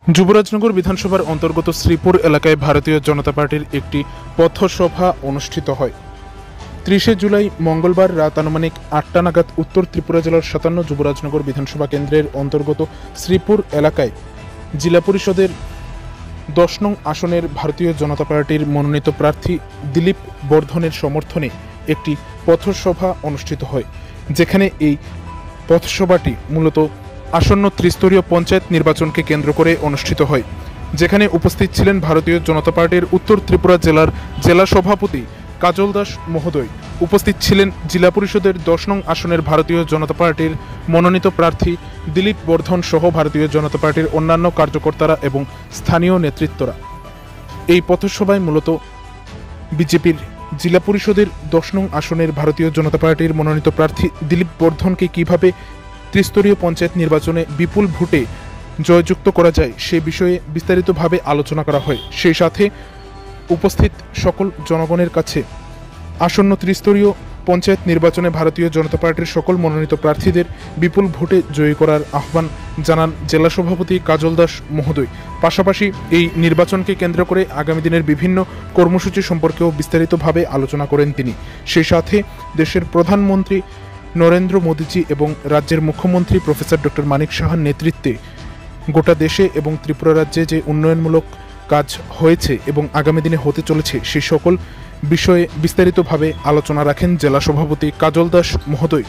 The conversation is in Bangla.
যুবরাজনগর বিধানসভার অন্তর্গত শ্রীপুর এলাকায় ভারতীয় জনতা পার্টির একটি পথসভা অনুষ্ঠিত হয়। 30 জুলাই মঙ্গলবার রাত আনুমানিক 8টা নাগাদ উত্তর ত্রিপুরা জেলার 57 যুবরাজনগর বিধানসভা কেন্দ্রের অন্তর্গত শ্রীপুর এলাকায় জেলা পরিষদের 10 নং আসনের ভারতীয় জনতা পার্টির মনোনীত প্রার্থী দিলীপ বর্ধনের সমর্থনে একটি পথসভা অনুষ্ঠিত হয়, যেখানে এই পথসভাটি মূলত আসন্ন ত্রিস্তরীয় পঞ্চায়েত নির্বাচনকে কেন্দ্র করে অনুষ্ঠিত হয়, যেখানে উপস্থিত ছিলেন ভারতীয় জনতা পার্টির উত্তর ত্রিপুরা জেলার জেলা সভাপতি কাজল দাস মহোদয়। উপস্থিত ছিলেন জেলা পরিষদের 10 নং আসনের ভারতীয় জনতা পার্টির মনোনীত প্রার্থী দিলীপ বর্ধন সহ ভারতীয় জনতা পার্টির অন্যান্য কার্যকর্তারা এবং স্থানীয় নেতৃত্বরা। এই পথসভায় মূলত বিজেপির জেলা পরিষদের 10 নং আসনের ভারতীয় জনতা পার্টির মনোনীত প্রার্থী দিলীপ বর্ধনকে কিভাবে ত্রিস্তরীয় পঞ্চায়েত নির্বাচনে বিপুল ভোটে জয়যুক্ত করা যায় সে বিষয়ে বিস্তারিতভাবে আলোচনা করা হয়। সেই সাথে উপস্থিত সকল জনগণের কাছে আসন্ন ত্রিস্তরীয় পঞ্চায়েত নির্বাচনে ভারতীয় জনতা পার্টির সকল মনোনীত প্রার্থীদের বিপুল ভোটে জয়ী করার আহ্বান জানান জেলা সভাপতি কাজল দাস মহোদয়। পাশাপাশি এই নির্বাচনকে কেন্দ্র করে আগামী দিনের বিভিন্ন কর্মসূচি সম্পর্কেও বিস্তারিতভাবে আলোচনা করেন তিনি। সেই সাথে দেশের প্রধানমন্ত্রী নরেন্দ্র মোদীজি এবং রাজ্যের মুখ্যমন্ত্রী প্রফেসর ডক্টর মানিক সাহার নেতৃত্বে গোটা দেশে এবং ত্রিপুরা রাজ্যে যে উন্নয়নমূলক কাজ হয়েছে এবং আগামী দিনে হতে চলেছে সেই সকল বিষয়ে বিস্তারিতভাবে আলোচনা রাখেন জেলা সভাপতি কাজল দাস মহোদয়।